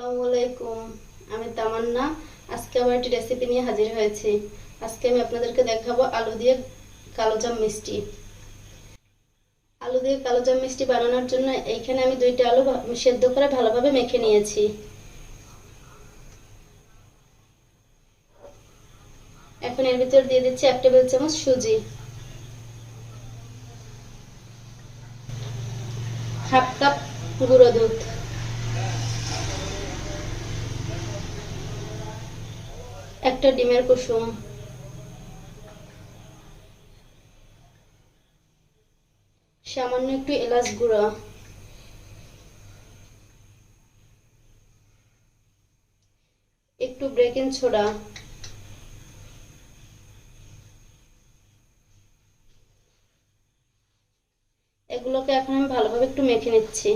আসসালামু আলাইকুম। আমি তামান্না। আজকে আবার একটি রেসিপি নিয়ে হাজির হয়েছি। আজকে আমি আপনাদেরকে দেখাবো আলু দিয়ে কালোজাম মিষ্টি। আলু দিয়ে কালোজাম মিষ্টি বানানোর জন্য এইখানে আমি 2টা আলু সেদ্ধ করে ভালোভাবে মেখে নিয়েছি। এখন এর ভিতর দিয়ে দিচ্ছি 1 টেবিল চামচ সুজি, হাফ কাপ গুঁড়ো দুধ, একটা ডিমের কুসুম, সামান্য একটু এলাচ গুঁড়া, একটু বেকিং সোডা, এগুলোকে এখন আমি ভালোভাবে একটু মেখে নিচ্ছি।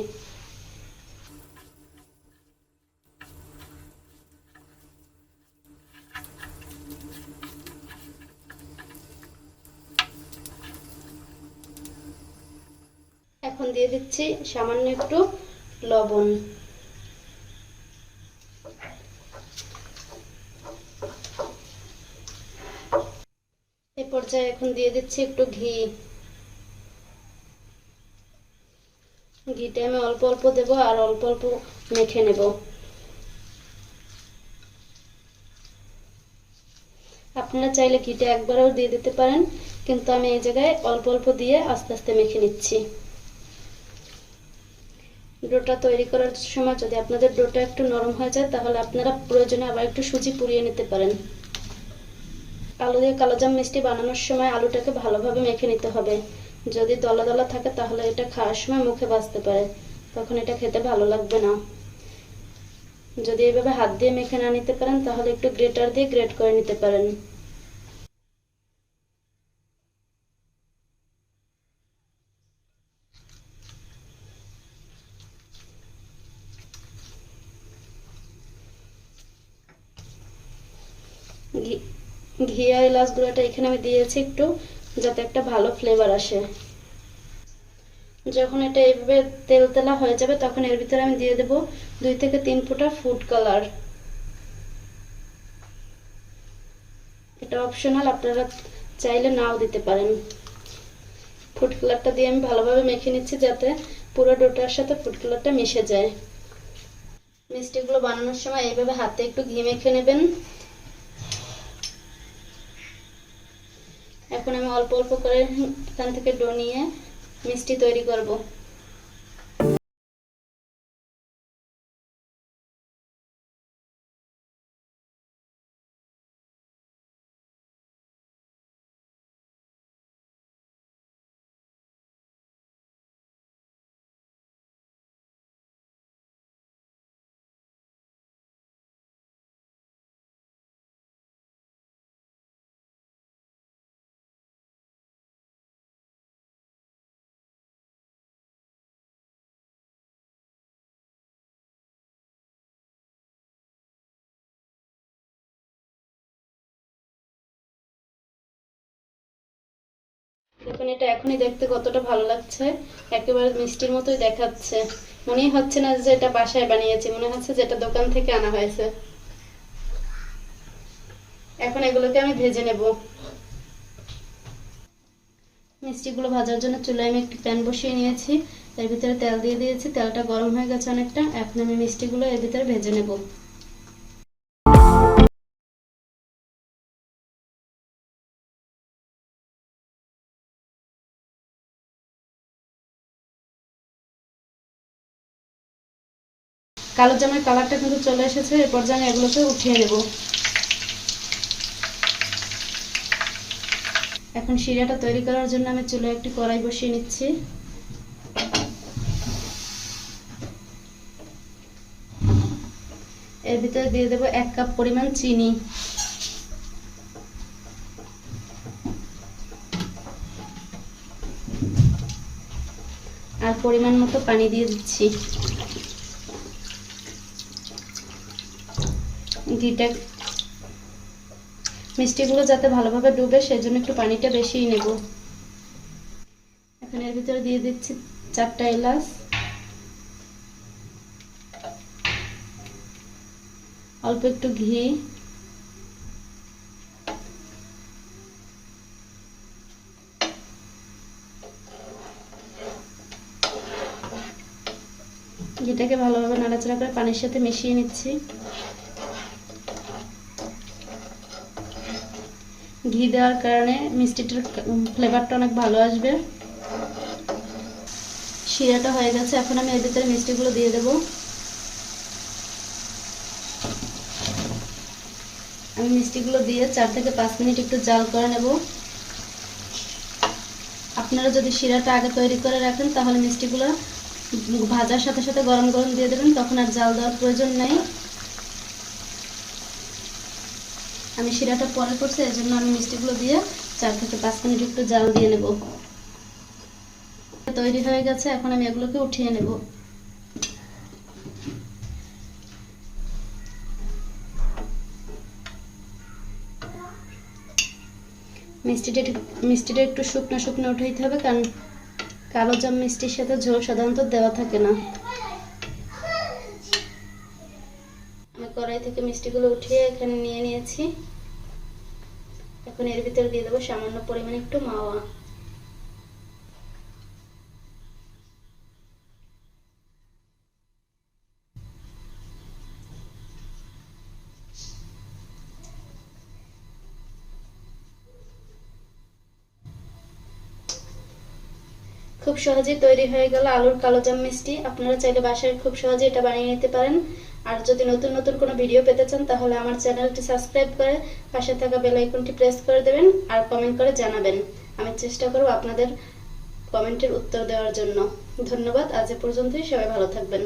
এখন দিয়ে দিচ্ছি সামান্য একটু লবণ। এই পর্যায়ে এখন দিয়ে দিচ্ছি একটু ঘি। ঘিটা আমি অল্প অল্প দেব আর অল্প অল্প মেখে নেব। আপনারা চাইলে ঘিটা একবারেও দিয়ে দিতে পারেন, কিন্তু আমি এই জায়গায় অল্প অল্প দিয়ে আস্তে আস্তে মেখে নিচ্ছি। ডোটা তৈরি করার সময় যদি আপনাদের ডোটা একটু নরম হয়ে যায় তাহলে আপনারা প্রয়োজনে আবার একটু সুজি পুড়িয়ে নিতে পারেন। আলু দিয়ে কালোজাম মিষ্টি বানানোর সময় আলুটাকে ভালোভাবে মেখে নিতে হবে। যদি দলা দলা থাকে তাহলে এটা খাওয়ার সময় মুখে বাজতে পারে, তখন এটা খেতে ভালো লাগবে না। যদি এইভাবে হাত দিয়ে মেখে না নিতে পারেন তাহলে একটু গ্রেটার দিয়ে গ্রেট করে নিতে পারেন। ঘি আর এলাচ গুঁড়াটা এখানে আমি দিয়েছি একটু, যাতে একটা ভালো ফ্লেভার আসে। যখন এটা এইভাবে তেল তেলা হয়ে যাবে তখন এর ভিতরে আমি দিয়ে দেব 2 থেকে 3 ফোঁটা ফুড কালার। এটা অপশনাল, আপনারা চাইলে নাও দিতে পারেন। ফুড কালারটা দিয়ে আমি ভালোভাবে মেখে নিচ্ছি যাতে পুরো ডোটার সাথে ফুড কালারটা মিশে যায়। মিষ্টিগুলো বানানোর সময় এইভাবে হাতে একটু ঘি মেখে নেবেন। এখন আমি অল্প অল্প করে এখান থেকে ডো নিয়ে মিষ্টি তৈরি করব। দেখুন এটা এখনই দেখতে কতটা ভালো লাগছে, একেবারে মিষ্টির মতোই দেখাচ্ছে। মনেই হচ্ছে না যে এটা বাসায় বানিয়েছি, মনে হচ্ছে যে এটা দোকান থেকে আনা হয়েছে। এখন এগুলোকে আমি ভেজে নেব। মিষ্টিগুলো ভাজার জন্য চুলায় আমি একটি প্যান বসিয়ে নিয়েছি, এর ভিতরে তেল দিয়ে দিয়েছি। তেলটা গরম হয়ে গেছে অনেকটা, এখন আমি মিষ্টিগুলো এর ভিতরে ভেজে নেব। কালো জামের কালারটা কিন্তু চলে এসেছে, এর পর্যায়ে আমি এগুলোকে উঠিয়ে নেব। এখন শিরাটা তৈরি করার জন্য আমি চুলায় একটি কড়াই বসিয়ে নিচ্ছি। এর ভিতরে দিয়ে দেব 1 কাপ পরিমাণ চিনি, আর পরিমাণ মতো পানি দিয়ে দিচ্ছি। ঘিটা মিষ্টিগুলো যাতে ভালোভাবে ডুবে সেজন্য একটু পানিটা বেশিই নেব। এখন এর ভিতরে দিয়ে দিচ্ছি 4টা এলাচ, অল্প একটু ঘি, ঘিটাকে ভালোভাবে নাড়াচাড়া করে পানির সাথে মিশিয়ে নিচ্ছি। ঘি দেওয়ার কারণে মিষ্টিটার ফ্লেভারটা অনেক ভালো আসবে। শিরাটা হয়ে গেছে, এখন আমি এর ভিতরে মিষ্টিগুলো দিয়ে দেব। আমি মিষ্টিগুলো দিয়ে 4 থেকে 5 মিনিট একটু জাল করে নেব। আপনারা যদি শিরাটা আগে তৈরি করে রাখেন তাহলে মিষ্টিগুলো ভাজার সাথে সাথে গরম গরম দিয়ে দেবেন, তখন আর জাল দেওয়ার প্রয়োজন নেই। আমি শিরাটা পরে করছি, এর জন্য আমি মিষ্টিগুলো দিয়ে 4 থেকে 5 মিনিট একটু জাল দিয়ে নেব। তৈরি হয়ে গেছে, এখন আমি এগুলোকে উঠিয়ে নেব। মিষ্টিটা একটু শুকনো শুকনো উঠাইতে হবে, কারণ কালোজাম মিষ্টির সাথে ঝোল সাধারণত দেওয়া থাকে না। আমি কড়াই থেকে মিষ্টিগুলো উঠিয়ে এখানে নিয়ে নিয়েছি। এখন এর ভিতরে দিয়ে দেবো সামান্য পরিমাণে একটু মাওয়া। খুব সহজেই তৈরি হয়ে গেল আলুর কালোজাম মিষ্টি। আপনারা চাইলে বাসায় খুব সহজে এটা বানিয়ে নিতে পারেন। আর যদি নতুন নতুন কোনো ভিডিও পেতে চান তাহলে আমার চ্যানেলটি সাবস্ক্রাইব করে পাশে থাকা বেল আইকনটি প্রেস করে দেবেন আর কমেন্ট করে জানাবেন। আমি চেষ্টা করব আপনাদের কমেন্টের উত্তর দেওয়ার জন্য। ধন্যবাদ। আজ এ পর্যন্তই। সবাই ভালো থাকবেন।